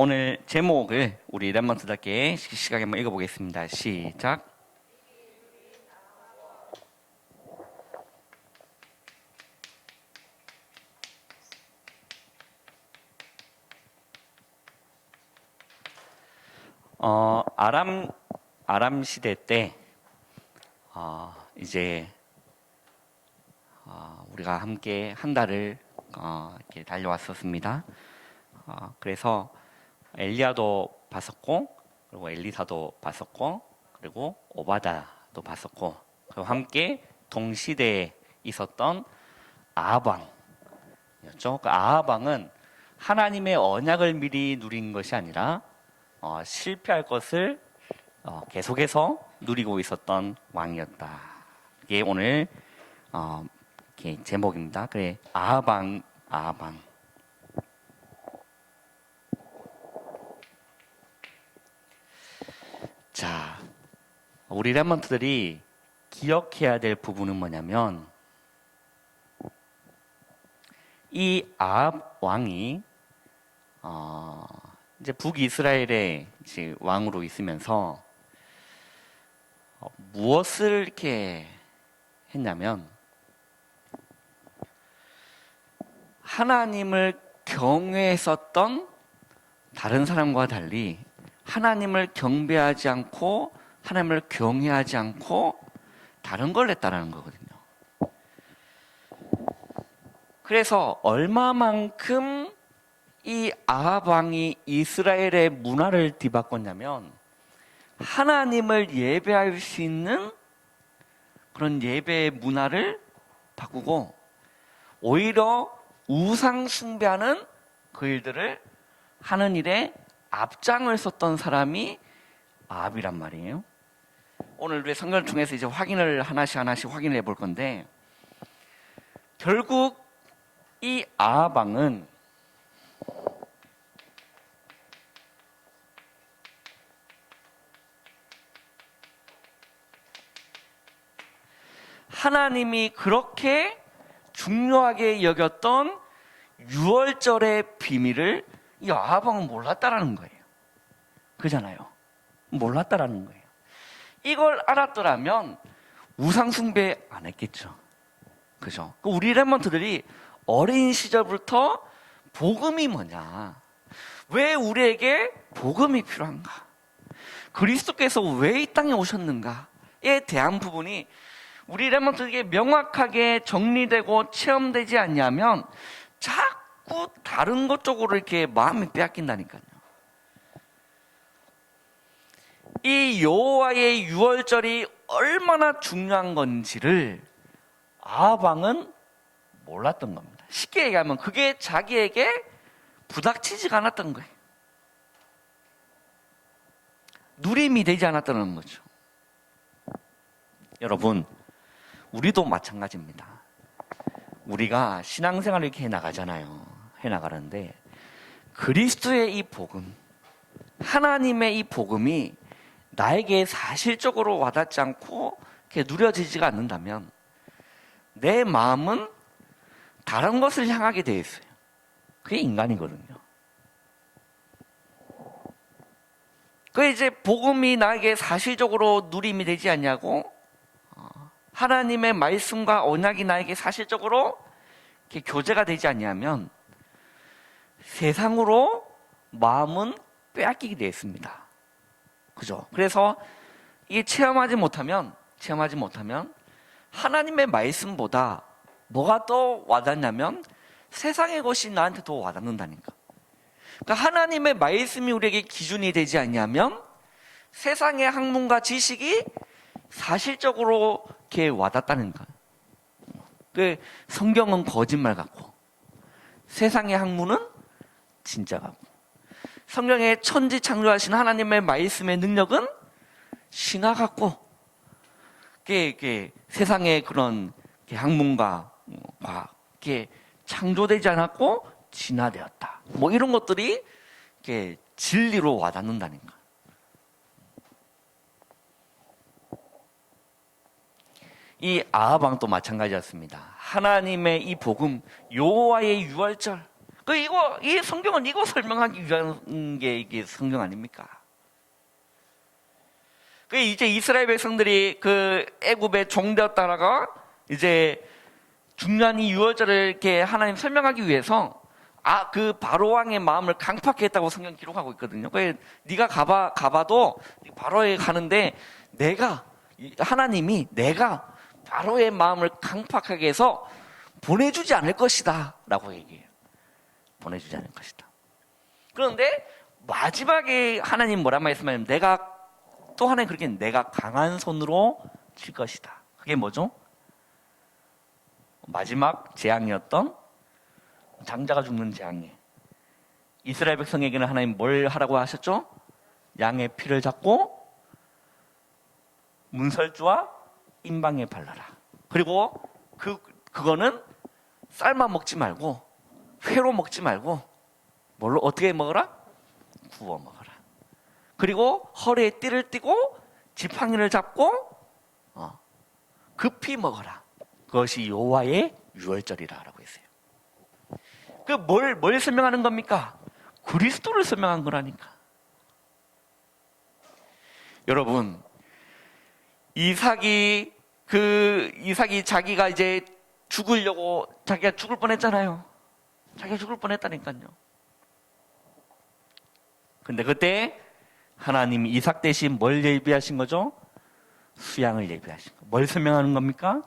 오늘 제목을 우리 랩먼트답게 시각에 한번 읽어보겠습니다. 시작. 아람 시대 때 이제 우리가 함께 한 달을 이렇게 달려왔었습니다. 그래서 엘리야도 봤었고, 그리고 엘리사도 봤었고, 그리고 오바다도 봤었고, 그리고 함께 동시대에 있었던 아하방이었죠. 그 아하방은 하나님의 언약을 미리 누린 것이 아니라 실패할 것을 계속해서 누리고 있었던 왕이었다. 이게 오늘 이렇게 제목입니다. 그래, 아하방. 자, 우리 랩먼트들이 기억해야 될 부분은 뭐냐면, 이 아합 왕이 이제 북이스라엘의 이제 왕으로 있으면서 무엇을 이렇게 했냐면, 하나님을 경외했었던 다른 사람과 달리 하나님을 경배하지 않고 하나님을 경외하지 않고 다른 걸 했다라는 거거든요. 그래서 얼마만큼 이 아합 왕이 이스라엘의 문화를 뒤바꿨냐면, 하나님을 예배할 수 있는 그런 예배의 문화를 바꾸고 오히려 우상 숭배하는 그 일들을 하는 일에 앞장을 섰던 사람이 아합이란 말이에요. 오늘 우리 성경을 통해서 이제 확인을 하나씩 확인해 볼 건데, 결국 이 아합 왕은 하나님이 그렇게 중요하게 여겼던 유월절의 비밀을 이 아합 왕은 몰랐다라는 거예요. 그잖아요. 몰랐다라는 거예요. 이걸 알았더라면 우상 숭배 안 했겠죠. 그죠? 우리 랩먼트들이 어린 시절부터 복음이 뭐냐, 왜 우리에게 복음이 필요한가, 그리스도께서 왜 이 땅에 오셨는가에 대한 부분이 우리 랩먼트에게 명확하게 정리되고 체험되지 않냐면 자꾸 다른 것 쪽으로 이렇게 마음이 빼앗긴다니까요. 이 여호와의 유월절이 얼마나 중요한 건지를 아합 왕은 몰랐던 겁니다. 쉽게 얘기하면 그게 자기에게 부닥치지가 않았던 거예요. 누림이 되지 않았다는 거죠. 여러분, 우리도 마찬가지입니다. 우리가 신앙생활을 이렇게 해나가잖아요. 해나가는데 그리스도의 이 복음, 하나님의 이 복음이 나에게 사실적으로 와닿지 않고 이렇게 누려지지가 않는다면 내 마음은 다른 것을 향하게 되어 있어요. 그게 인간이거든요. 그 이제 복음이 나에게 사실적으로 누림이 되지 않냐고, 하나님의 말씀과 언약이 나에게 사실적으로 이렇게 교제가 되지 않냐면 세상으로 마음은 빼앗기게 되어 있습니다. 그죠? 그래서 이게 체험하지 못하면 하나님의 말씀보다 뭐가 더 와닿냐면 세상의 것이 나한테 더 와닿는다니까. 그러니까 하나님의 말씀이 우리에게 기준이 되지 않냐면 세상의 학문과 지식이 사실적으로 이렇게 와닿다는 거예요. 그 성경은 거짓말 같고 세상의 학문은 진짜 같고, 성경의 천지 창조하신 하나님의 말씀의 능력은 신화 같고, 세상의 그런 학문과 과학, 창조되지 않았고 진화되었다. 뭐 이런 것들이 진리로 와닿는다니까. 이 아합 왕도 마찬가지였습니다. 하나님의 이 복음, 여호와의 유월절, 이 성경은 이거 설명하기 위한 게 이게 성경 아닙니까? 이제 이스라엘 백성들이 그 애굽에 종되었다가 이제 중요한 이 유월절을 이렇게 하나님 설명하기 위해서 그 바로 왕의 마음을 강팍해 했다고 성경 기록하고 있거든요. 네가 가봐도 바로에 가는데 하나님이 내가 바로의 마음을 강팍하게 해서 보내주지 않을 것이다 라고 얘기해요. 보내주지 않을 것이다. 그런데 마지막에 하나님 뭐라 말씀하냐면 또 하나님 그렇게 내가 강한 손으로 칠 것이다. 그게 뭐죠? 마지막 재앙이었던 장자가 죽는 재앙에 이스라엘 백성에게는 하나님 뭘 하라고 하셨죠? 양의 피를 잡고 문설주와 임방에 발라라. 그리고 그거는 삶아 먹지 말고 회로 먹지 말고 뭘로 어떻게 먹어라? 구워 먹어라. 그리고 허리에 띠를 띠고 지팡이를 잡고 급히 먹어라. 그것이 여호와의 유월절이라고 했어요. 뭘 설명하는 겁니까? 그리스도를 설명한 거라니까. 여러분, 이삭이 자기가 이제 자기가 죽을 뻔했잖아요. 자기가 죽을 뻔했다니까요. 근데 그때 하나님이 이삭 대신 뭘 예비하신 거죠? 수양을 예비하신 거. 뭘 설명하는 겁니까?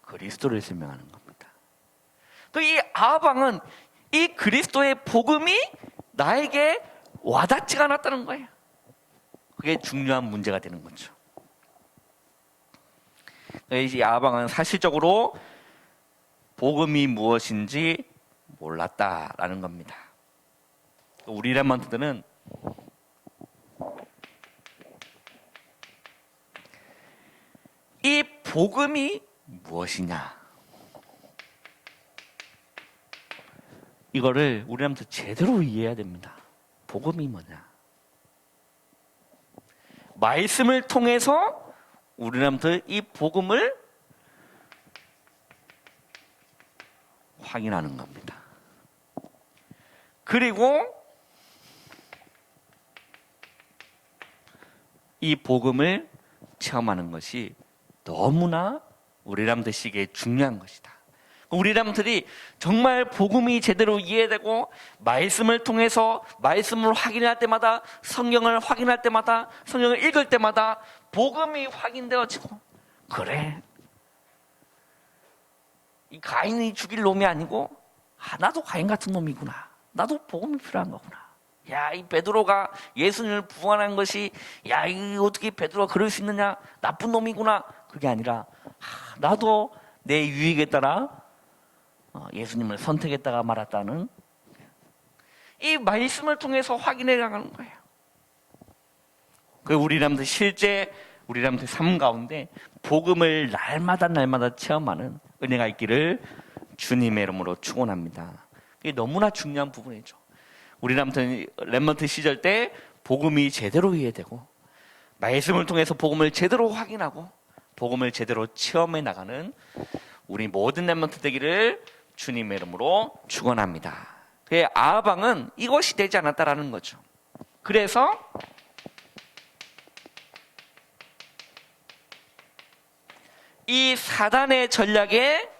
그리스도를 설명하는 겁니다. 이 아방은 이 그리스도의 복음이 나에게 와닿지가 않았다는 거예요. 그게 중요한 문제가 되는 거죠. 이 아방은 사실적으로 복음이 무엇인지 몰랐다라는 겁니다. 우리 렘넌트들은 이 복음이 무엇이냐, 이거를 우리 렘넌트 제대로 이해해야 됩니다. 복음이 뭐냐? 말씀을 통해서 우리 렘넌트 이 복음을 확인하는 겁니다. 그리고 이 복음을 체험하는 것이 너무나 우리 람들에게 중요한 것이다. 우리 람들이 정말 복음이 제대로 이해되고 말씀을 통해서 말씀을 확인할 때마다, 성경을 확인할 때마다, 성경을 읽을 때마다 복음이 확인되어지고, 그래, 이 가인이 죽일 놈이 아니고 나도 가인 같은 놈이구나, 나도 복음이 필요한 거구나. 야, 이 베드로가 예수님을 부활한 것이, 야, 이 어떻게 베드로가 그럴 수 있느냐, 나쁜 놈이구나. 그게 아니라 나도 내 유익에 따라 예수님을 선택했다가 말았다는 이 말씀을 통해서 확인해 나가는 거예요. 우리 사람들 실제 우리 사람들 삶 가운데 복음을 날마다 체험하는 은혜가 있기를 주님의 이름으로 축원합니다. 이게 너무나 중요한 부분이죠. 우리 렘넌트 시절 때 복음이 제대로 이해되고 말씀을 통해서 복음을 제대로 확인하고 복음을 제대로 체험해 나가는 우리 모든 렘넌트 되기를 주님의 이름으로 축원합니다. 그의 아방은 이것이 되지 않았다라는 거죠. 그래서 이 사단의 전략에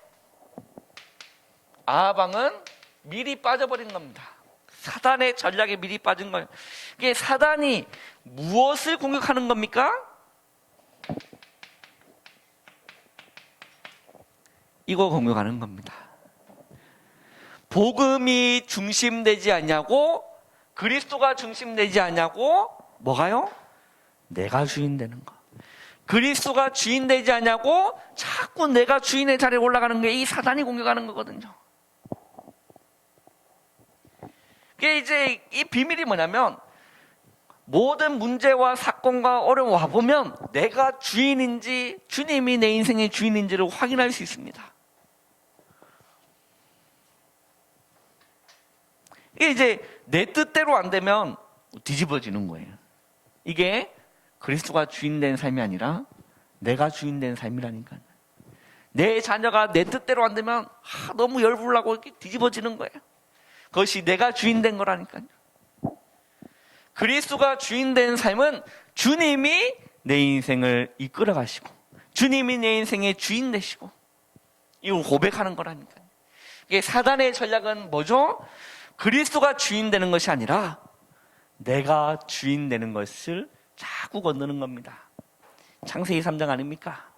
아방은 미리 빠져버린 겁니다. 사단의 전략에 미리 빠진 거예요. 이게 사단이 무엇을 공격하는 겁니까? 이거 공격하는 겁니다. 복음이 중심되지 않냐고, 그리스도가 중심되지 않냐고, 뭐가요? 내가 주인 되는 거. 그리스도가 주인 되지 않냐고 자꾸 내가 주인의 자리에 올라가는 게 이 사단이 공격하는 거거든요. 이게 이제 이 비밀이 뭐냐면, 모든 문제와 사건과 어려움 와보면 내가 주인인지 주님이 내 인생의 주인인지를 확인할 수 있습니다. 이게 이제 내 뜻대로 안 되면 뒤집어지는 거예요. 이게 그리스도가 주인된 삶이 아니라 내가 주인된 삶이라니까요. 내 자녀가 내 뜻대로 안 되면 너무 열불나고 이렇게 뒤집어지는 거예요. 그것이 내가 주인 된 거라니까요. 그리스도가 주인 된 삶은 주님이 내 인생을 이끌어 가시고 주님이 내 인생의 주인 되시고 이걸 고백하는 거라니까요. 이게 사단의 전략은 뭐죠? 그리스도가 주인 되는 것이 아니라 내가 주인 되는 것을 자꾸 건드는 겁니다. 창세기 3장 아닙니까?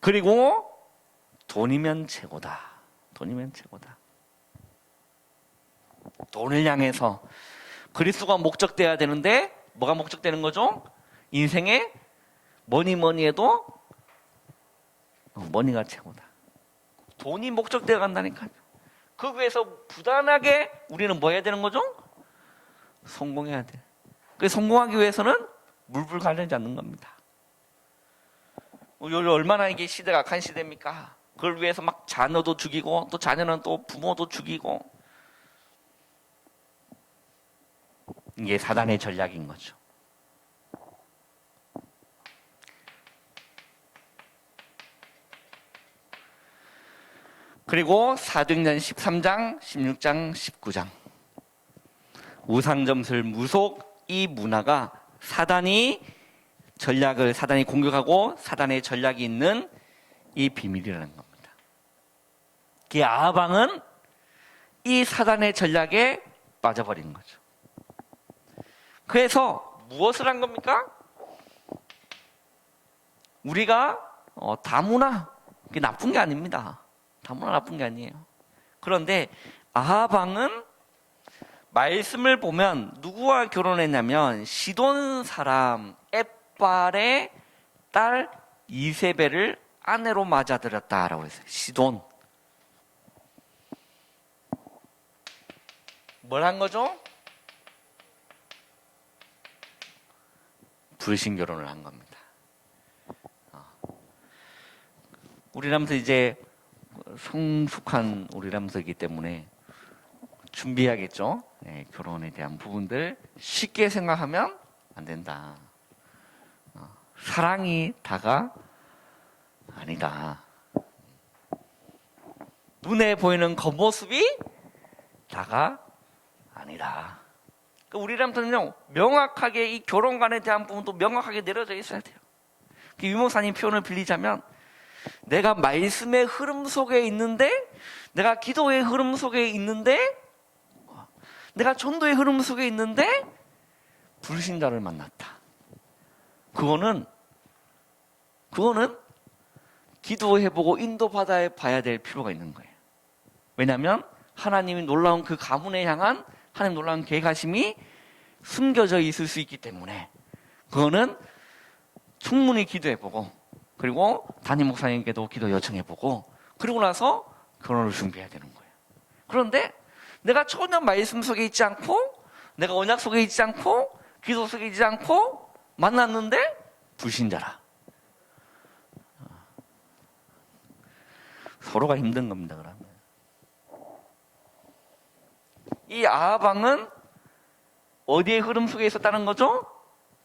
그리고 돈이면 최고다. 돈이면 최고다. 돈을 향해서 그리스도가 목적돼야 되는데 뭐가 목적되는 거죠? 인생에 뭐니 해도 머니가 최고다. 돈이 목적되어 간다니까요. 그 위해서 부단하게 우리는 뭐 해야 되는 거죠? 성공해야 돼. 그 성공하기 위해서는 물불 가리지 않는 겁니다. 요즘 얼마나 이게 시대가 악한 시대입니까? 그걸 위해서 막 자녀도 죽이고 또 자녀는 또 부모도 죽이고 이게 사단의 전략인 거죠. 그리고 사도행전 13장, 16장, 19장 우상점술 무속 이 문화가 사단이 공격하고 사단의 전략이 있는 이 비밀이라는 겁니다. 그 아하방은 이 사단의 전략에 빠져버린 거죠. 그래서 무엇을 한 겁니까? 우리가 다문화, 그게 나쁜 게 아닙니다. 다문화 나쁜 게 아니에요. 그런데 아하방은 말씀을 보면 누구와 결혼했냐면 시돈 사람 엣발의 딸 이세벨을 아내로 맞아들였다라고 했어요. 시돈. 뭘 한 거죠? 불신 결혼을 한 겁니다. 우리라면서 이제 성숙한 우리라면서이기 때문에 준비해야겠죠. 네, 결혼에 대한 부분들 쉽게 생각하면 안 된다. 사랑이 다가 아니다. 눈에 보이는 겉모습이 다가 아니다. 우리라면서는요 명확하게 이 결혼관에 대한 부분도 명확하게 내려져 있어야 돼요. 유목사님 표현을 빌리자면 내가 말씀의 흐름 속에 있는데 내가 기도의 흐름 속에 있는데 내가 전도의 흐름 속에 있는데 불신자를 만났다. 그거는 기도해보고 인도받아 봐야 될 필요가 있는 거예요. 왜냐하면 하나님이 놀라운 그 가문에 향한 하나님 놀라운 계획하심이 숨겨져 있을 수 있기 때문에 그거는 충분히 기도해보고 그리고 담임 목사님께도 기도 요청해보고 그리고 나서 결혼을 준비해야 되는 거예요. 그런데 내가 전혀 말씀 속에 있지 않고 내가 언약 속에 있지 않고 기도 속에 있지 않고 만났는데 불신자라. 서로가 힘든 겁니다. 그러면 이 아하방은 어디의 흐름 속에 있었다는 거죠?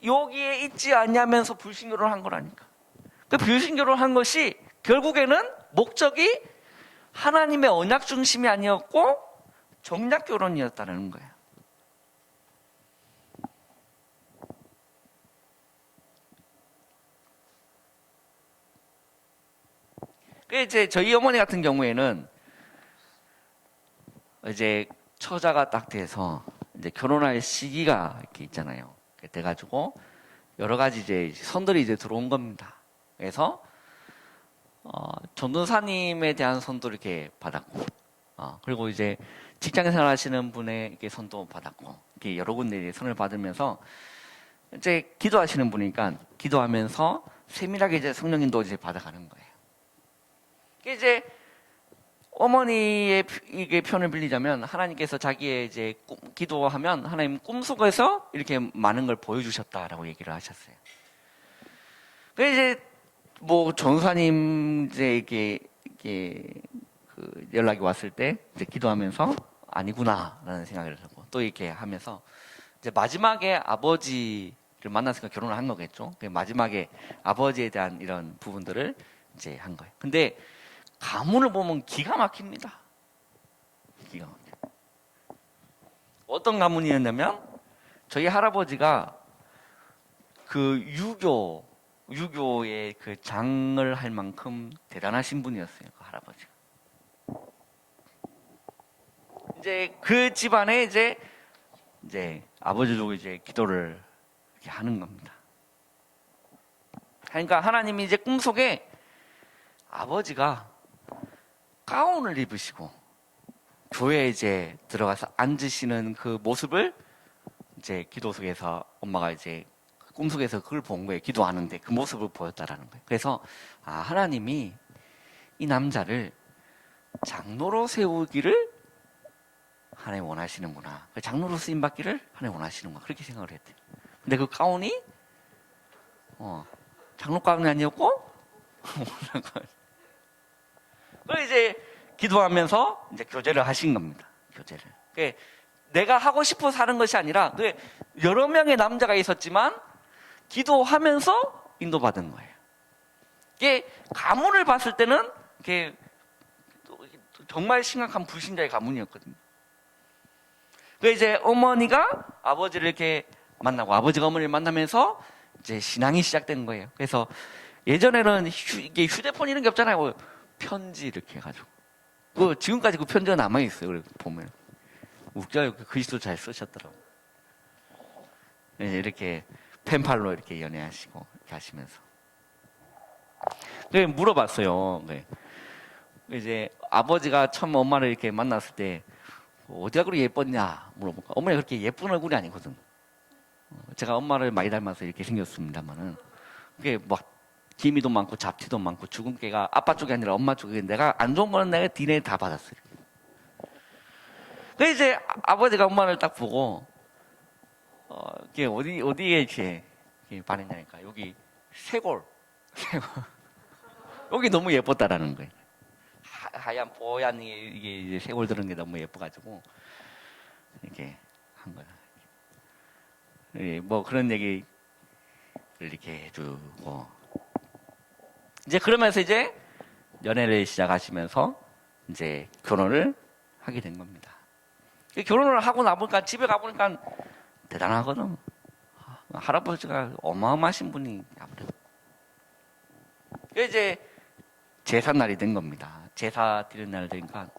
여기에 있지 않냐면서 불신결혼을 한 거라니까. 그 불신결혼을 한 것이 결국에는 목적이 하나님의 언약 중심이 아니었고 정략 결혼이었다는 거예요. 이제 저희 어머니 같은 경우에는 이제 처자가 딱 돼서 이제 결혼할 시기가 이렇게 있잖아요. 돼가지고 여러 가지 이제 선들이 이제 들어온 겁니다. 그래서 전도사님에 대한 선도 이렇게 받았고, 그리고 이제 직장 생활하시는 분에게 선도 받았고, 이렇게 여러 군데 선을 받으면서 이제 기도하시는 분이니까 기도하면서 세밀하게 이제 성령님도 이제 받아가는 거예요. 이제 어머니의 이게 표현을 빌리자면 하나님께서 자기의 이제 기도하면 하나님 꿈속에서 이렇게 많은 걸 보여주셨다라고 얘기를 하셨어요. 그래서 이제 뭐 전사님 이제 이게 그 연락이 왔을 때 이제 기도하면서 아니구나라는 생각을 하고 또 이렇게 하면서 이제 마지막에 아버지를 만났으니까 결혼을 한 거겠죠. 마지막에 아버지에 대한 이런 부분들을 이제 한 거예요. 근데 가문을 보면 기가 막힙니다. 기가 막혀. 어떤 가문이었냐면 저희 할아버지가 그 유교의 그 장을 할 만큼 대단하신 분이었어요. 그 할아버지가. 이제 그 집안에 이제 아버지도 이제 기도를 이렇게 하는 겁니다. 그러니까 하나님이 이제 꿈속에 아버지가 가운을 입으시고 교회에 이제 들어가서 앉으시는 그 모습을 이제 기도 속에서 엄마가 이제 꿈속에서 그걸 본 거예요. 기도하는데 그 모습을 보였다라는 거예요. 그래서 하나님이 이 남자를 장로로 세우기를 하나님 원하시는구나. 장로로 쓰임 받기를 하나님 원하시는구나. 그렇게 생각을 했대요. 근데 그 가운이 장로 가운이 아니었고 그래서 이제 기도하면서 이제 교제를 하신 겁니다. 교제를. 내가 하고 싶어 사는 것이 아니라 여러 명의 남자가 있었지만 기도하면서 인도받은 거예요. 이게 가문을 봤을 때는 이게 정말 심각한 불신자의 가문이었거든요. 그래서 이제 어머니가 아버지를 이렇게 만나고 아버지가 어머니를 만나면서 이제 신앙이 시작된 거예요. 그래서 예전에는 이게 휴대폰 이런 게 없잖아요. 편지 이렇게 해가지고. 지금까지 그 편지가 남아있어요. 그래 보면. 웃겨요. 글씨도 잘 쓰셨더라고요. 이렇게 펜팔로 이렇게 연애하시고 이렇게 하시면서. 그래 물어봤어요. 이제 아버지가 처음 엄마를 이렇게 만났을 때 어디가 그렇게 예뻤냐 물어보니까 어머니가 그렇게 예쁜 얼굴이 아니거든. 제가 엄마를 많이 닮아서 이렇게 생겼습니다만은 그게 막 기미도 많고 잡티도 많고 주근깨가 아빠 쪽이 아니라 엄마 쪽에 내가 안 좋은 거는 내가 DNA 다 받았어요. 그래서 이제 아버지가 엄마를 딱 보고 이게 어디에 이렇게 반했냐니까 여기 쇄골 여기 너무 예뻤다라는 거예요. 하얀 뽀얀 이게 이제 쇄골 들은 게 너무 예뻐가지고 이렇게 한 거야. 뭐 그런 얘기를 이렇게 해주고 이제 그러면서 이제 연애를 시작하시면서 이제 결혼을 하게 된 겁니다. 결혼을 하고 나보니까 집에 가보니까 대단하거든. 할아버지가 어마어마하신 분이 아무래도. 이제 제사 날이 된 겁니다. 제사 드리는 날이 되니까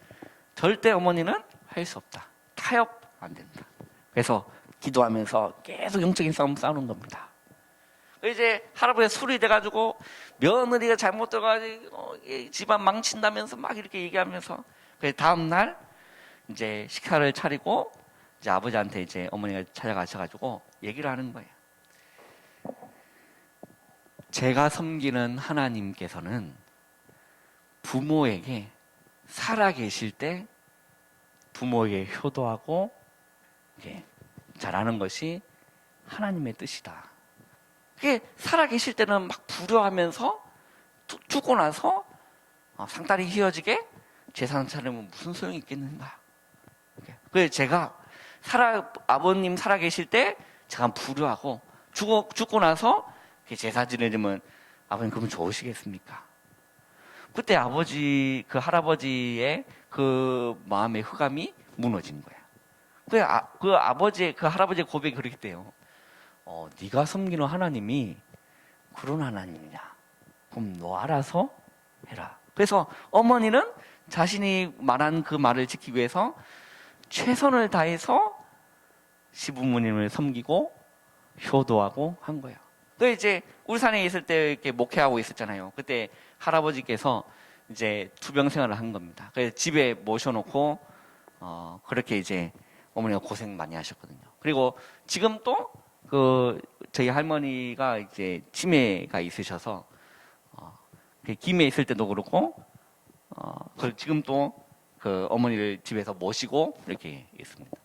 절대 어머니는 할 수 없다. 타협 안 된다. 그래서 기도하면서 계속 영적인 싸움 싸우는 겁니다. 이제 할아버지가 술이 돼가지고 며느리가 잘못 들어가지고 집안 망친다면서 막 이렇게 얘기하면서 다음 날 이제 식사를 차리고 이제 아버지한테 이제 어머니가 찾아가셔가지고 얘기를 하는 거예요. 제가 섬기는 하나님께서는 부모에게 살아계실 때 부모에게 효도하고 잘하는 것이 하나님의 뜻이다. 그게 살아계실 때는 막 불효하면서 죽고 나서 상다리 휘어지게 재산 차리면 무슨 소용이 있겠는가. 그래서 제가 아버님 살아계실 때 제가 불효하고 죽고 나서 제사 지내면 아버님 그러면 좋으시겠습니까? 그때 그 할아버지의 그 마음의 흑암이 무너진 거야. 그 할아버지의 고백이 그렇게 돼요. 네가 섬기는 하나님이 그런 하나님이냐? 그럼 너 알아서 해라. 그래서 어머니는 자신이 말한 그 말을 지키기 위해서 최선을 다해서 시부모님을 섬기고 효도하고 한 거예요. 또 이제 울산에 있을 때 이렇게 목회하고 있었잖아요. 그때 할아버지께서 이제 투병 생활을 한 겁니다. 그래서 집에 모셔놓고 그렇게 이제 어머니가 고생 많이 하셨거든요. 그리고 지금 또 저희 할머니가 이제 치매가 있으셔서 김해 있을 때도 그렇고 지금 또 그 어머니를 집에서 모시고 이렇게 있습니다.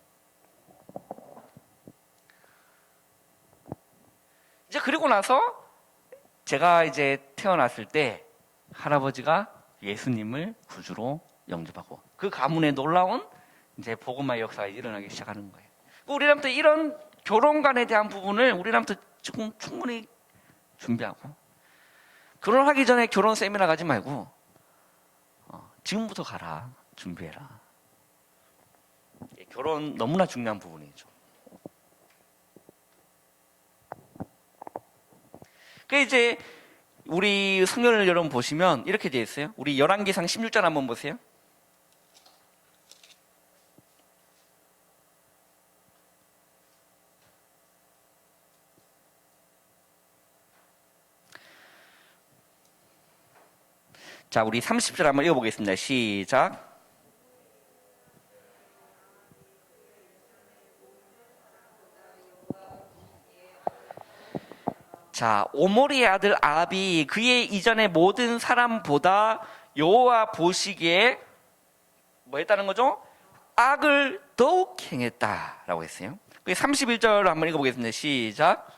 이제 그리고 나서 제가 이제 태어났을 때 할아버지가 예수님을 구주로 영접하고 그 가문에 놀라운 이제 복음화의 역사가 일어나기 시작하는 거예요. 우리나라도 이런 결혼관에 대한 부분을 우리나라도 충분히 준비하고 결혼하기 전에 결혼 세미나 가지 말고 지금부터 가라. 준비해라. 결혼 너무나 중요한 부분이죠. 그 이제 우리 성경을 여러분 보시면 이렇게 되어 있어요. 우리 열왕기상 16장 한번 보세요. 자, 우리 30절 한번 읽어보겠습니다. 시작. 자, 오므리의 아들 아합이 그의 이전의 모든 사람보다 여호와 보시기에 뭐 했다는 거죠? 악을 더욱 행했다라고 했어요. 31절 한번 읽어보겠습니다. 시작.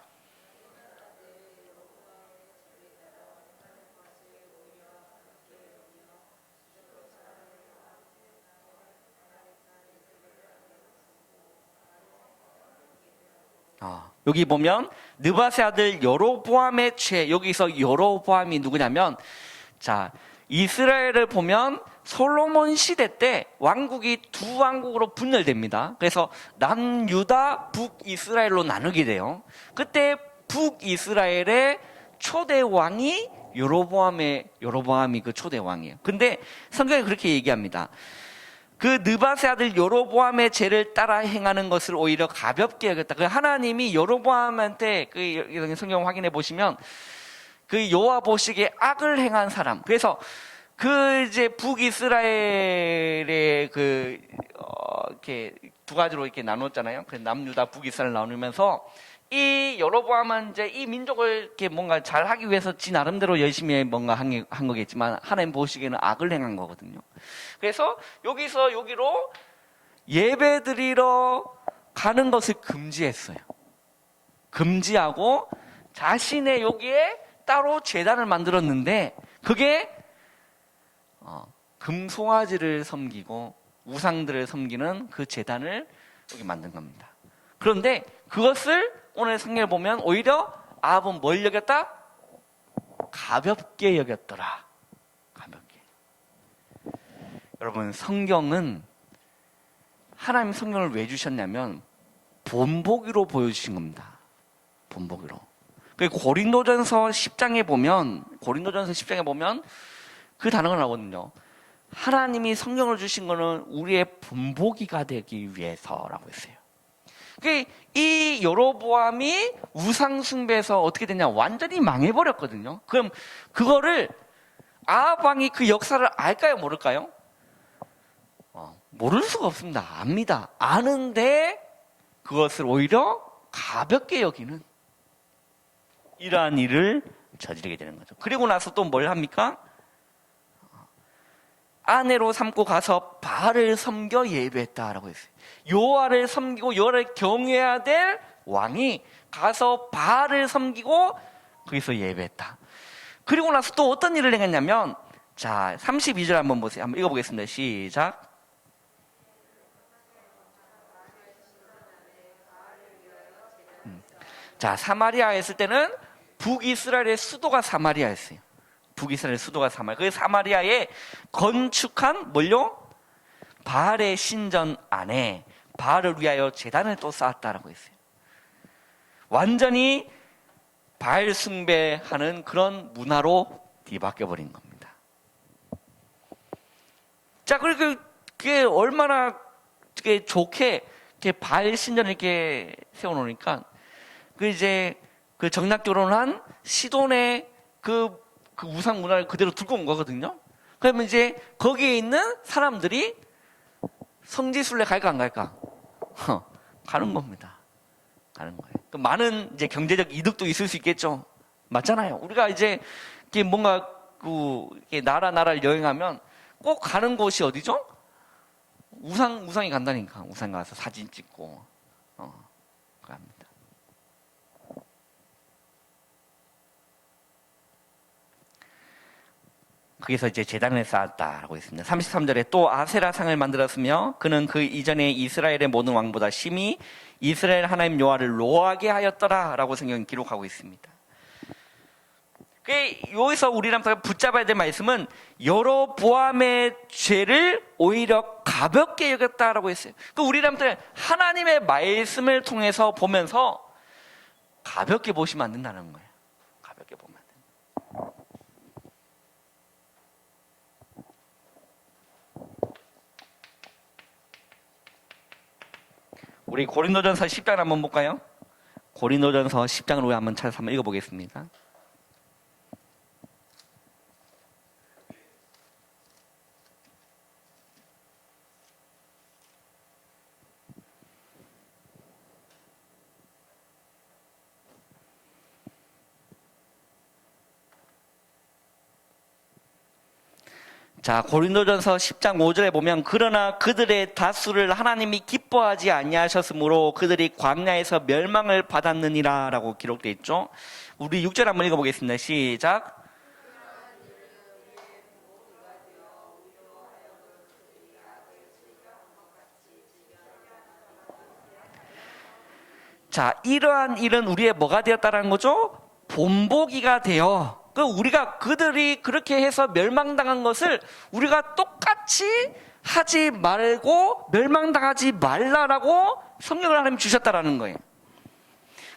여기 보면 느밧의 아들 여로보암의 죄, 여기서 여로보암이 누구냐면, 자, 이스라엘을 보면 솔로몬 시대 때 왕국이 두 왕국으로 분열됩니다. 그래서 남유다, 북이스라엘로 나누게 돼요. 그때 북이스라엘의 초대 왕이 여로보암이 그 초대 왕이에요. 근데 성경이 그렇게 얘기합니다. 그 느밧의 아들 여로보암의 죄를 따라 행하는 것을 오히려 가볍게 여겼다. 그 하나님이 여로보암한테 그 성경 확인해 보시면 그 여호와 보시기에 악을 행한 사람. 그래서 그 이제 북이스라엘의 이렇게 두 가지로 이렇게 나눴잖아요. 그 남유다 북이스라엘 나누면서 이 여로보암은 이제 이 민족을 이렇게 뭔가 잘 하기 위해서 지 나름대로 열심히 뭔가 한 거겠지만 하나님 보시기에는 악을 행한 거거든요. 그래서 여기서 여기로 예배 드리러 가는 것을 금지했어요. 금지하고 자신의 여기에 따로 제단을 만들었는데 그게 금송아지를 섬기고 우상들을 섬기는 그 제단을 여기 만든 겁니다. 그런데 그것을 오늘 성경을 보면 오히려 아합은 뭘 여겼다? 가볍게 여겼더라. 가볍게. 여러분, 성경은 하나님 성경을 왜 주셨냐면 본보기로 보여주신 겁니다. 본보기로. 고린도전서 10장에 보면 그 단어가 나오거든요. 하나님이 성경을 주신 거는 우리의 본보기가 되기 위해서라고 했어요. 이 여로보암이 우상 숭배에서 어떻게 되냐, 완전히 망해버렸거든요. 그럼 그거를 아합 왕이 그 역사를 알까요, 모를까요? 모를 수가 없습니다. 압니다. 아는데 그것을 오히려 가볍게 여기는 이러한 일을 저지르게 되는 거죠. 그리고 나서 또 뭘 합니까? 아내로 삼고 가서 바알을 섬겨 예배했다라고 했어요. 여호와를 섬기고 여호와를 경외해야 될 왕이 가서 바알을 섬기고 거기서 예배했다. 그리고 나서 또 어떤 일을 행했냐면, 자, 32절 한번 보세요. 한번 읽어보겠습니다. 시작. 자, 사마리아에 있을 때는 북이스라엘의 수도가 사마리아였어요. 북이스라엘 수도가 사마리아. 그 사마리아에 건축한 뭘요? 바알의 신전 안에 바알을 위하여 제단을 또 쌓았다라고 했어요. 완전히 바알 숭배하는 그런 문화로 뒤바뀌어 버린 겁니다. 자, 그리고 그게 얼마나 좋게 바알 신전을 이렇게 세워놓으니까 그 정략 결혼한 시돈의 그 우상 문화를 그대로 들고 온 거거든요. 그러면 이제 거기에 있는 사람들이 성지순례 갈까 안 갈까? 가는 겁니다. 가는 거예요. 많은 이제 경제적 이득도 있을 수 있겠죠. 맞잖아요. 우리가 이제 뭔가 나라를 여행하면 꼭 가는 곳이 어디죠? 우상이 간다니까. 우상 가서 사진 찍고 갑니다. 거기서 이제 제단을 쌓았다라고 했습니다. 33절에 또 아세라 상을 만들었으며 그는 그 이전에 이스라엘의 모든 왕보다 심히 이스라엘 하나님 여호와를 노하게 하였더라라고 성경은 기록하고 있습니다. 여기서 우리랑 붙잡아야 될 말씀은 여로보암의 죄를 오히려 가볍게 여겼다라고 했어요. 우리람들 하나님의 말씀을 통해서 보면서 가볍게 보시면 안 된다는 거예요. 가볍게 보면 안 된다. 우리 고린도전서 10장 한번 볼까요? 고린도전서 10장을 우리 한번 찾아서 한번 읽어보겠습니다. 자, 고린도전서 10장 5절에 보면 그러나 그들의 다수를 하나님이 기뻐하지 아니하셨으므로 그들이 광야에서 멸망을 받았느니라 라고 기록되어 있죠. 우리 6절 한번 읽어보겠습니다. 시작. 자, 이러한 일은 우리의 뭐가 되었다라는 거죠? 본보기가 되어 우리가 그들이 그렇게 해서 멸망당한 것을 우리가 똑같이 하지 말고 멸망당하지 말라라고 성령을 하나님 주셨다라는 거예요.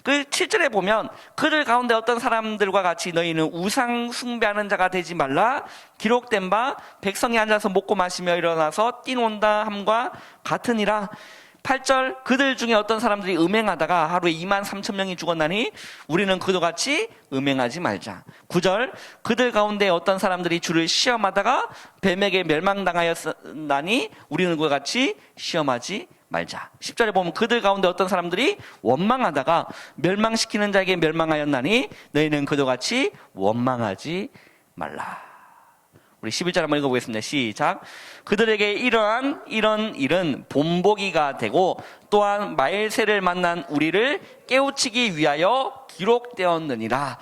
7절에 보면 그들 가운데 어떤 사람들과 같이 너희는 우상 숭배하는 자가 되지 말라 기록된 바 백성이 앉아서 먹고 마시며 일어나서 뛰논다 함과 같으니라. 8절 그들 중에 어떤 사람들이 음행하다가 하루에 23,000명이 죽었나니 우리는 그도 같이 음행하지 말자. 9절 그들 가운데 어떤 사람들이 주를 시험하다가 뱀에게 멸망당하였나니 우리는 그와 같이 시험하지 말자. 10절에 보면 그들 가운데 어떤 사람들이 원망하다가 멸망시키는 자에게 멸망하였나니 너희는 그도 같이 원망하지 말라. 우리 11절 한번 읽어보겠습니다. 시작. 그들에게 이런 일은 본보기가 되고 또한 말세를 만난 우리를 깨우치기 위하여 기록되었느니라.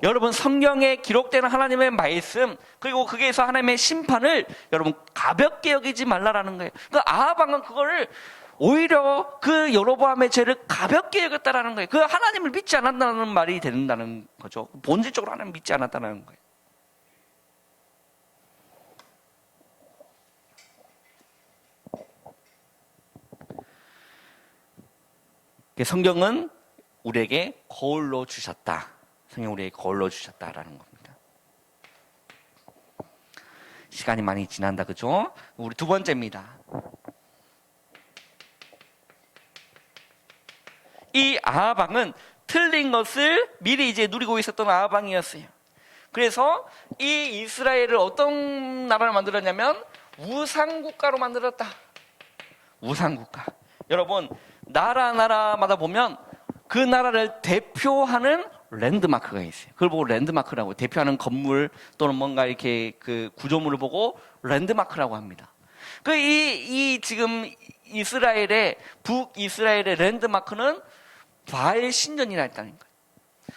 여러분 성경에 기록되는 하나님의 말씀 그리고 거기에서 하나님의 심판을 여러분 가볍게 여기지 말라라는 거예요. 아합 왕은 그거를 오히려 그 여로보암의 죄를 가볍게 여겼다라는 거예요. 그 하나님을 믿지 않았다는 말이 된다는 거죠. 본질적으로 하나님을 믿지 않았다는 거예요. 성경은 우리에게 거울로 주셨다. 성경 우리에게 거울로 주셨다라는 겁니다. 시간이 많이 지난다, 그죠? 우리 두 번째입니다. 이 아합 왕은 틀린 것을 미리 이제 누리고 있었던 아합 왕이었어요. 그래서 이 이스라엘을 어떤 나라를 만들었냐면 우상국가로 만들었다. 우상국가. 여러분 나라마다 보면 그 나라를 대표하는 랜드마크가 있어요. 그걸 보고 랜드마크라고 대표하는 건물 또는 뭔가 이렇게 그 구조물을 보고 랜드마크라고 합니다. 이 지금 북이스라엘의 랜드마크는 바알 신전이라 했다는 거예요.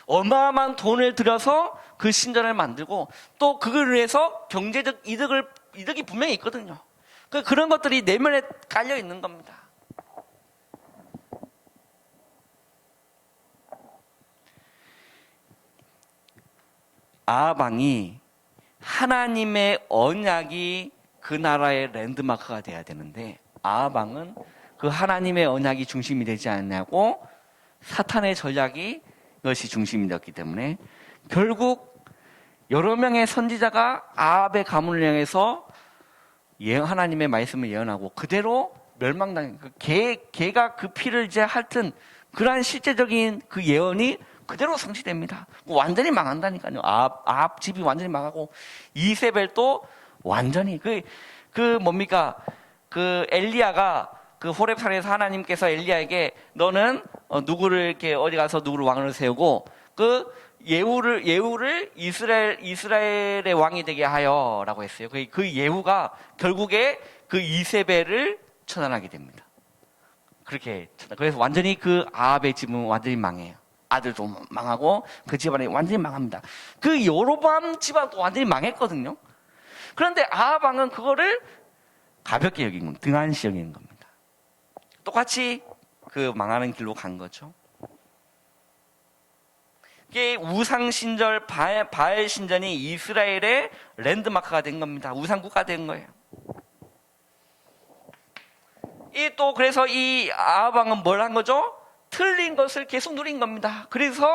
어마어마한 돈을 들여서 그 신전을 만들고 또 그걸 위해서 경제적 이득이 분명히 있거든요. 그런 것들이 내면에 깔려 있는 겁니다. 아합 왕이 하나님의 언약이 그 나라의 랜드마크가 돼야 되는데 아합 왕은 그 하나님의 언약이 중심이 되지 않냐고 사탄의 전략이 그것이 중심이 되었기 때문에 결국 여러 명의 선지자가 아합의 가문을 향해서 하나님의 말씀을 예언하고 그대로 멸망당한 개가 그 피를 이제 핥은 그러한 실제적인 그 예언이 그대로 성취됩니다. 완전히 망한다니까요. 아합 집이 완전히 망하고 이세벨도 완전히 엘리야가 그 호렙산에서 하나님께서 엘리야에게 너는 누구를 이렇게 어디 가서 누구를 왕으로 세우고 그 예후를 이스라엘의 왕이 되게 하여라고 했어요. 그 예후가 결국에 그 이세벨을 처단하게 됩니다. 그래서 완전히 그 아합의 집은 완전히 망해요. 아들도 망하고 그 집안이 완전히 망합니다. 그 여로보암 집안도 완전히 망했거든요. 그런데 아합 왕은 그거를 가볍게 여긴 겁니다. 등한시 여기는 겁니다. 똑같이 그 망하는 길로 간 거죠. 이게 우상 신절 바알 신전이 이스라엘의 랜드마크가 된 겁니다. 우상 국가가 된 거예요. 또 그래서 이 아합 왕은 뭘 한 거죠? 틀린 것을 계속 누린 겁니다. 그래서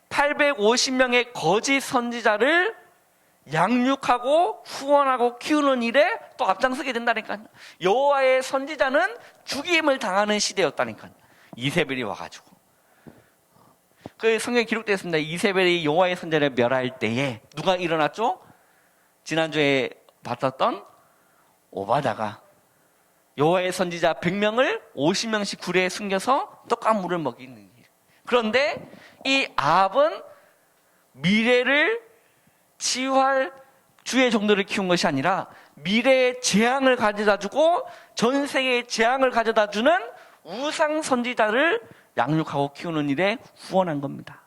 850명의 거짓 선지자를 양육하고 후원하고 키우는 일에 또 앞장서게 된다니까요. 여호와의 선지자는 죽임을 당하는 시대였다니까요. 이세벨이 와가지고. 그 성경에 기록되어 있습니다. 이세벨이 여호와의 선지자를 멸할 때에 누가 일어났죠? 지난주에 봤었던 오바다가 여호와의 선지자 100명을 50명씩 굴에 숨겨서 떡과 물을 먹이는 일. 그런데 이 아합은 미래를 치유할 주의 종들을 키운 것이 아니라 미래의 재앙을 가져다 주고 전 세계의 재앙을 가져다 주는 우상 선지자를 양육하고 키우는 일에 후원한 겁니다.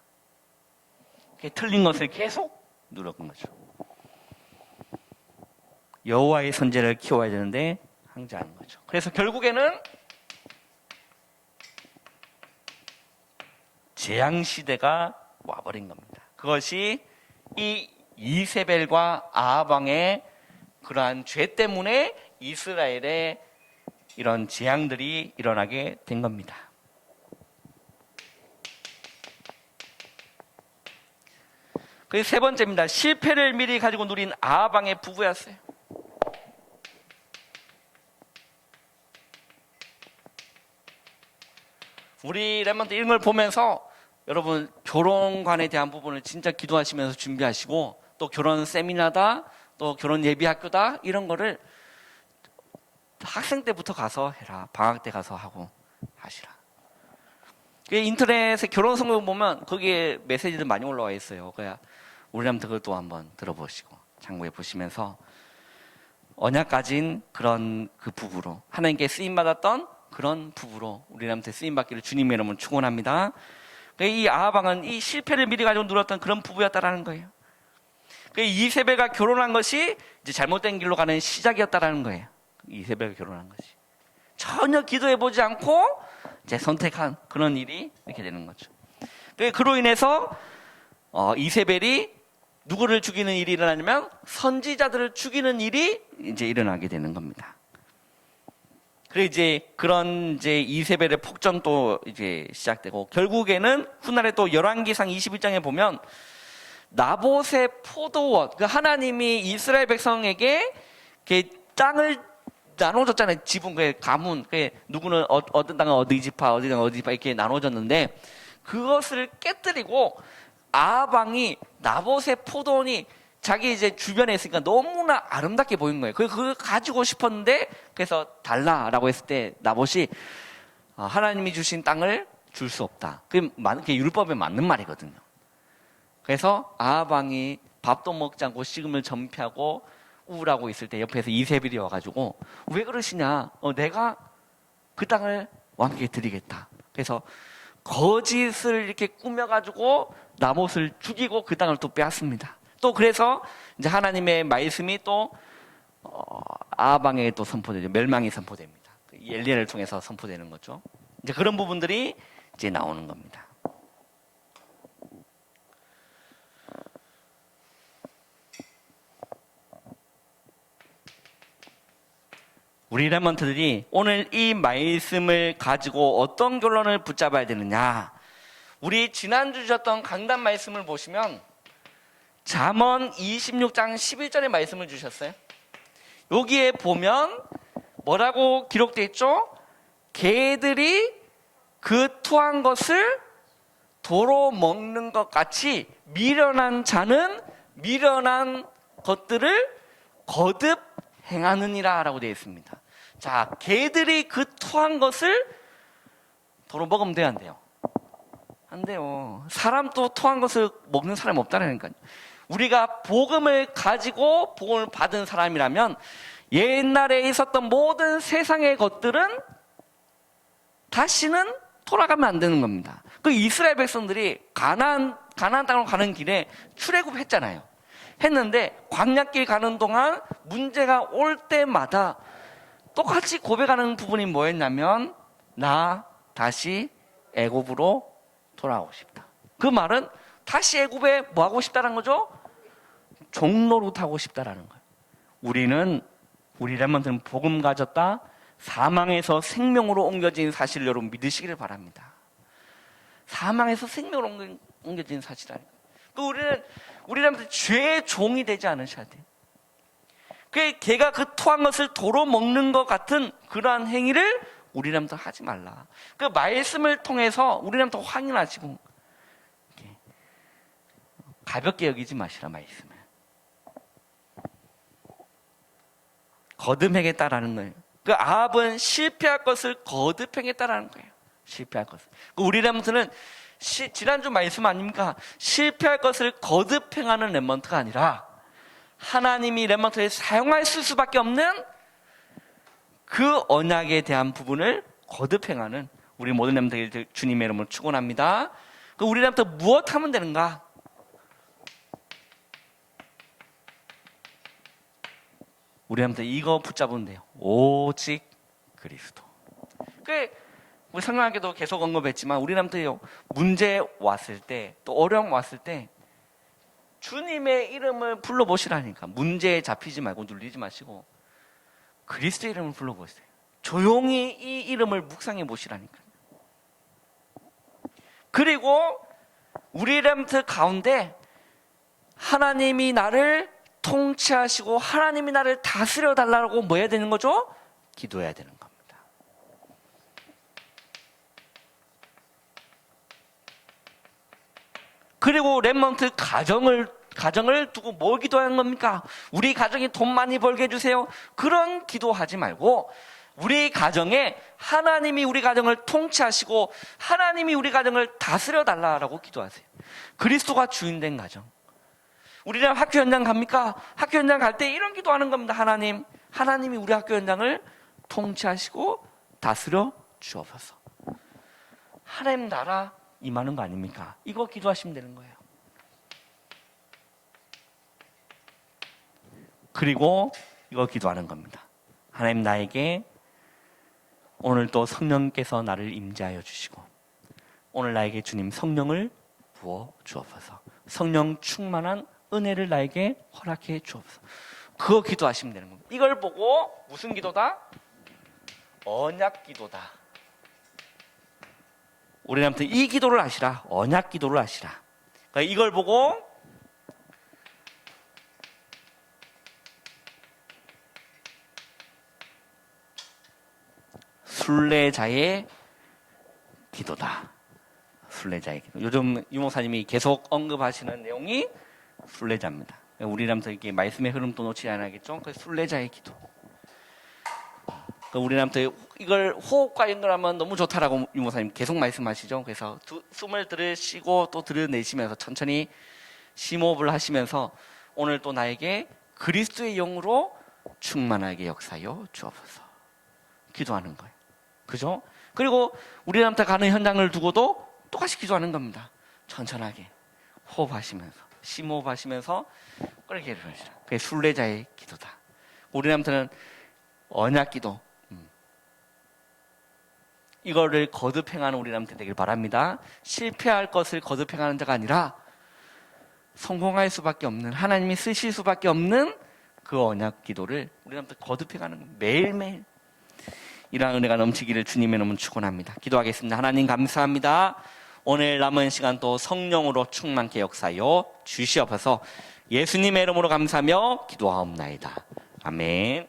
틀린 것을 계속 누렸던 거죠. 여호와의 선지자를 키워야 되는데 항제하는 거죠. 그래서 결국에는 재앙 시대가 와버린 겁니다. 그것이 이 이세벨과 아합 왕의 그러한 죄 때문에 이스라엘에 이런 재앙들이 일어나게 된 겁니다. 그 세 번째입니다. 실패를 미리 가지고 누린 아합 왕의 부부였어요. 우리 랩런트 이런 걸 보면서 여러분 결혼관에 대한 부분을 진짜 기도하시면서 준비하시고 또 결혼 세미나다 또 결혼 예비학교다 이런 거를 학생 때부터 가서 해라. 방학 때 가서 하고 하시라. 인터넷에 결혼 성경 보면 거기에 메시지들 많이 올라와 있어요. 그래야 우리 랩런트 그것도 한번 들어보시고 참고해 보시면서 언약 가진 그런 그 부부로 하나님께 쓰임받았던 그런 부부로 우리 랩런트 쓰임받기를 주님의 이름으로 축원합니다. 이 아합 왕은 이 실패를 미리 가지고 누렸던 그런 부부였다라는 거예요. 이세벨과 결혼한 것이 이제 잘못된 길로 가는 시작이었다라는 거예요. 이세벨과 결혼한 것이 전혀 기도해보지 않고 이제 선택한 그런 일이 이렇게 되는 거죠. 그로 인해서 이세벨이 누구를 죽이는 일이 일어나냐면 선지자들을 죽이는 일이 이제 일어나게 되는 겁니다. 그리고 이제 그런 이제 이세벨의 폭정도 이제 시작되고 결국에는 훗날에 또 열왕기상 21장에 보면 나봇의 포도원, 그 하나님이 이스라엘 백성에게 땅을 나눠줬잖아요. 지분, 그 가문, 그 누구는 어떤 땅은 어디 지파, 어디 땅은 어디 지파 이렇게 나눠줬는데 그것을 깨뜨리고 아합 왕이 나봇의 포도원이 자기 이제 주변에 있으니까 너무나 아름답게 보인 거예요. 그걸 가지고 싶었는데 그래서 달라라고 했을 때 나봇이 하나님이 주신 땅을 줄 수 없다. 그게 율법에 맞는 말이거든요. 그래서 아합 왕이 밥도 먹지 않고 식음을 전폐하고 우울하고 있을 때 옆에서 이세벨이 와가지고 왜 그러시냐? 내가 그 땅을 왕께 드리겠다. 그래서 거짓을 이렇게 꾸며가지고 나봇을 죽이고 그 땅을 또 빼앗습니다. 또 그래서 이제 하나님의 말씀이 또 아합 왕에게 또 선포되죠. 멸망이 선포됩니다. 엘리야를 통해서 선포되는 거죠. 이제 그런 부분들이 이제 나오는 겁니다. 우리 랩런트들이 오늘 이 말씀을 가지고 어떤 결론을 붙잡아야 되느냐? 우리 지난주 주셨던 강단 말씀을 보시면 잠언 26장 11절의 말씀을 주셨어요. 여기에 보면 뭐라고 기록되어 있죠? 개들이 그 토한 것을 도로 먹는 것 같이 미련한 자는 미련한 것들을 거듭 행하느니라 라고 되어 있습니다. 자, 개들이 그 토한 것을 도로 먹으면 돼요, 안 돼요? 안 돼요. 사람 또 토한 것을 먹는 사람이 없다라니까요. 우리가 복음을 가지고 복음을 받은 사람이라면 옛날에 있었던 모든 세상의 것들은 다시는 돌아가면 안 되는 겁니다. 그 이스라엘 백성들이 가나안 땅으로 가는 길에 출애굽했잖아요. 했는데 광야길 가는 동안 문제가 올 때마다 똑같이 고백하는 부분이 뭐였냐면 나 다시 애굽으로 돌아가고 싶다. 그 말은 다시 애굽에 뭐 하고 싶다는 거죠? 종노릇하고 싶다라는 거예요. 우리 렘넌트는 복음 가졌다, 사망에서 생명으로 옮겨진 사실을 여러분 믿으시기를 바랍니다. 사망에서 생명으로 옮겨진 사실이라는 거예요. 우리 렘넌트 죄의 종이 되지 않으셔야 돼요. 개가 그 토한 것을 도로 먹는 것 같은 그러한 행위를 우리 렘넌트 하지 말라. 그 말씀을 통해서 우리 렘넌트 확인하시고 가볍게 여기지 마시라 말씀을. 거듭하겠다라는 거예요. 그 아합은 실패할 것을 거듭하겠다라는 거예요. 실패할 것을. 우리 렘넌트는 지난주 말씀 아닙니까? 실패할 것을 거듭행하는 렘넌트가 아니라 하나님이 렘넌트를 사용할 수밖에 없는 그 언약에 대한 부분을 거듭행하는 우리 모든 렘넌트들 주님의 이름으로 축원합니다. 우리 렘넌트 무엇 하면 되는가? 우리 렘넌트 이거 붙잡으면 돼요. 오직 그리스도. 우리 성경학교도 계속 언급했지만 우리 렘넌트요, 문제 왔을 때, 또 어려움 왔을 때 주님의 이름을 불러보시라니까. 문제에 잡히지 말고 눌리지 마시고 그리스도의 이름을 불러보세요. 조용히 이 이름을 묵상해 보시라니까. 그리고 우리 렘넌트 가운데 하나님이 나를 통치하시고 하나님이 나를 다스려 달라고 뭐 해야 되는 거죠? 기도해야 되는 겁니다. 그리고 렘넌트 가정을 두고 뭘 기도하는 겁니까? 우리 가정이 돈 많이 벌게 해주세요. 그런 기도하지 말고 우리 가정에 하나님이 우리 가정을 통치하시고 하나님이 우리 가정을 다스려 달라고 기도하세요. 그리스도가 주인된 가정. 우리는 학교 현장 갑니까? 학교 현장 갈 때 이런 기도하는 겁니다. 하나님이 우리 학교 현장을 통치하시고 다스려 주옵소서. 하나님 나라 임하는 거 아닙니까? 이거 기도하시면 되는 거예요. 그리고 이거 기도하는 겁니다. 하나님 나에게 오늘 또 성령께서 나를 임재하여 주시고 오늘 나에게 주님 성령을 부어 주옵소서. 성령 충만한 은혜를 나에게 허락해 주옵소서. 그거 기도하시면 되는 겁니다. 이걸 보고 무슨 기도다? 언약 기도다. 우리한테 이 기도를 하시라. 언약 기도를 하시라. 그러니까 이걸 보고 순례자의 기도다. 순례자의 기도. 요즘 유목사님이 계속 언급하시는 내용이 순례자입니다. 우리라면서 이게 말씀의 흐름도 놓치지 않아야겠죠? 그 순례자의 기도. 우리라면서 이걸 호흡과 연결하면 너무 좋다라고 유목사님 계속 말씀하시죠. 그래서 숨을 들으시고 또 들여내시면서 천천히 심호흡을 하시면서 오늘 또 나에게 그리스도의 영으로 충만하게 역사하여 주옵소서. 기도하는 거예요. 그죠? 그리고 우리한테 가는 현장을 두고도 똑같이 기도하는 겁니다. 천천하게 호흡하시면서 심호흡하시면서 그렇게 기도하시라. 그게 순례자의 기도다. 우리한테는 언약 기도. 이거를 거듭행하는 우리한테 되길 바랍니다. 실패할 것을 거듭행하는 자가 아니라 성공할 수밖에 없는, 하나님이 쓰실 수밖에 없는 그 언약 기도를 우리한테 거듭해가는 매일매일 이러한 은혜가 넘치기를 주님의 이름으로 축원합니다. 기도하겠습니다. 하나님 감사합니다. 오늘 남은 시간 또 성령으로 충만케 역사하여 주시옵소서. 예수님의 이름으로 감사하며 기도하옵나이다. 아멘.